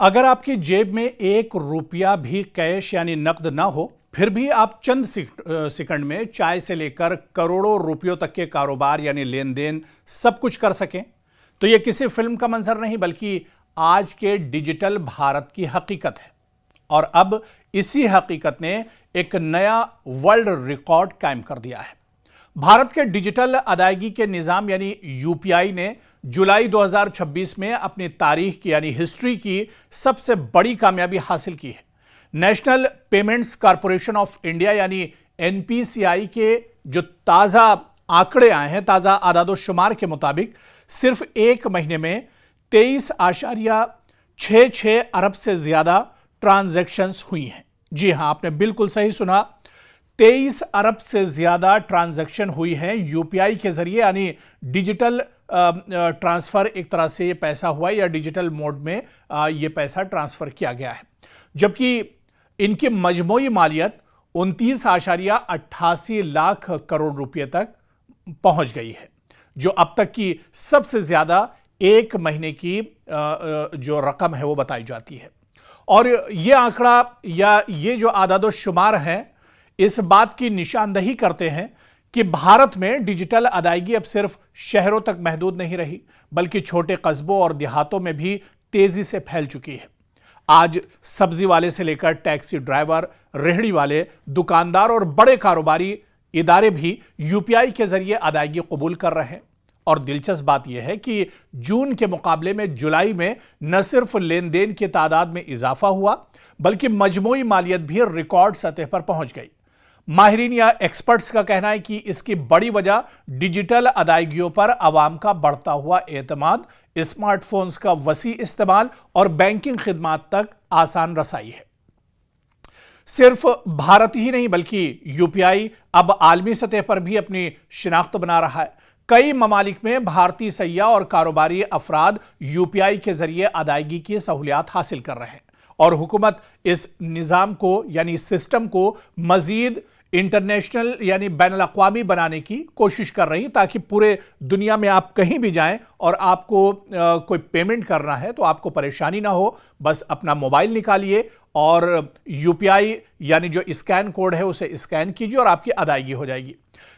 अगर आपकी जेब में 1 रुपया भी कैश यानी नकद ना हो, फिर भी आप चंद सेकंड में चाय से लेकर करोड़ों रुपयों तक के कारोबार यानी लेन देन सब कुछ कर सकें, तो यह किसी फिल्म का मंजर नहीं बल्कि आज के डिजिटल भारत की हकीकत है। और अब इसी हकीकत ने एक नया वर्ल्ड रिकॉर्ड कायम कर दिया है। भारत के डिजिटल अदायगी के निजाम यानी यूपीआई ने जुलाई 2026 में अपनी तारीख की यानी हिस्ट्री की सबसे बड़ी कामयाबी हासिल की है। National payments corporation of India यानी एनपीसीआई के जो ताजा आंकड़े आए हैं, ताजा आदादोशुमार के मुताबिक सिर्फ एक महीने में 23.66 अरब से ज्यादा ट्रांजैक्शंस हुई हैं। जी हां, आपने बिल्कुल सही सुना, 23 अरब से ज्यादा ट्रांजैक्शन हुई है यूपीआई के जरिए, यानी डिजिटल ट्रांसफर एक तरह से ये पैसा हुआ या डिजिटल मोड में ये पैसा ट्रांसफर किया गया है। जबकि इनकी मजमूई मालियत 29.88 लाख करोड़ रुपए तक पहुंच गई है, जो अब तक की सबसे ज्यादा एक महीने की जो रकम है वो बताई जाती है। और ये आंकड़ा या ये जो आदादोशुमार हैं इस बात की निशानदही करते हैं कि भारत में डिजिटल अदायगी अब सिर्फ शहरों तक महदूद नहीं रही, बल्कि छोटे कस्बों और देहातों में भी तेजी से फैल चुकी है। आज सब्जी वाले से लेकर टैक्सी ड्राइवर, रेहड़ी वाले, दुकानदार और बड़े कारोबारी इदारे भी यूपीआई के जरिए अदायगी कबूल कर रहे हैं। और दिलचस्प बात यह है कि जून के मुकाबले में जुलाई में न सिर्फ लेन देन की तादाद में इजाफा हुआ, बल्कि मजमूई मालियत भी रिकॉर्ड सतह पर पहुंच गई। माहिरीन या एक्सपर्ट्स का कहना है कि इसकी बड़ी वजह डिजिटल अदायगियों पर आवाम का बढ़ता हुआ एतमाद, स्मार्टफोन्स का वसी इस्तेमाल और बैंकिंग खिदमात तक आसान रसाई है। सिर्फ भारत ही नहीं बल्कि यूपीआई अब आलमी सतह पर भी अपनी शिनाख्त बना रहा है। कई ममालिक में भारतीय सय्याह और कारोबारी अफराद यूपीआई के जरिए अदायगी की सहूलियात हासिल कर रहे हैं और हुकूमत इस निज़ाम को यानी सिस्टम को मजीद इंटरनेशनल यानी बैनुल-अक़वामी बनाने की कोशिश कर रही, ताकि पूरे दुनिया में आप कहीं भी जाएं और आपको कोई पेमेंट करना है तो आपको परेशानी ना हो, बस अपना मोबाइल निकालिए और यूपीआई यानी जो स्कैन कोड है उसे स्कैन कीजिए और आपकी अदायगी हो जाएगी।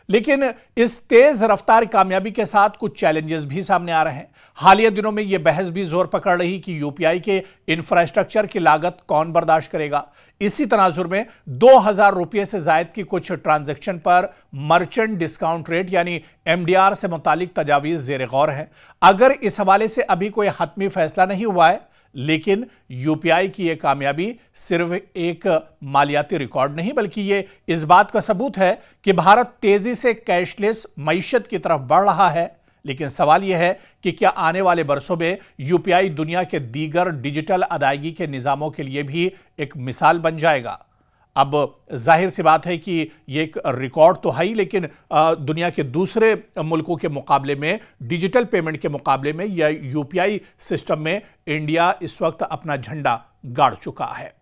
लेकिन इस तेज रफ्तार कामयाबी के साथ कुछ चैलेंजेस भी सामने आ रहे हैं। हालिया दिनों में यह बहस भी जोर पकड़ रही कि यूपीआई के इंफ्रास्ट्रक्चर की लागत कौन बर्दाश्त करेगा। इसी तनाजुर में 2000 रुपये से जायद की कुछ ट्रांजैक्शन पर मर्चेंट डिस्काउंट रेट यानी एमडीआर से मुतालिक तजावीज जेर गौर है। अगर इस हवाले से अभी कोई हतमी फैसला नहीं हुआ है, लेकिन यूपीआई की यह कामयाबी सिर्फ एक मालियाती रिकॉर्ड नहीं बल्कि यह इस बात का सबूत है कि भारत तेजी से कैशलेस मईशत की तरफ बढ़ रहा है। लेकिन सवाल यह है कि क्या आने वाले बरसों में यूपीआई दुनिया के दीगर डिजिटल अदायगी के निजामों के लिए भी एक मिसाल बन जाएगा। अब जाहिर सी बात है कि ये एक रिकॉर्ड तो है ही, लेकिन दुनिया के दूसरे मुल्कों के मुकाबले में, डिजिटल पेमेंट के मुकाबले में या यूपीआई सिस्टम में इंडिया इस वक्त अपना झंडा गाड़ चुका है।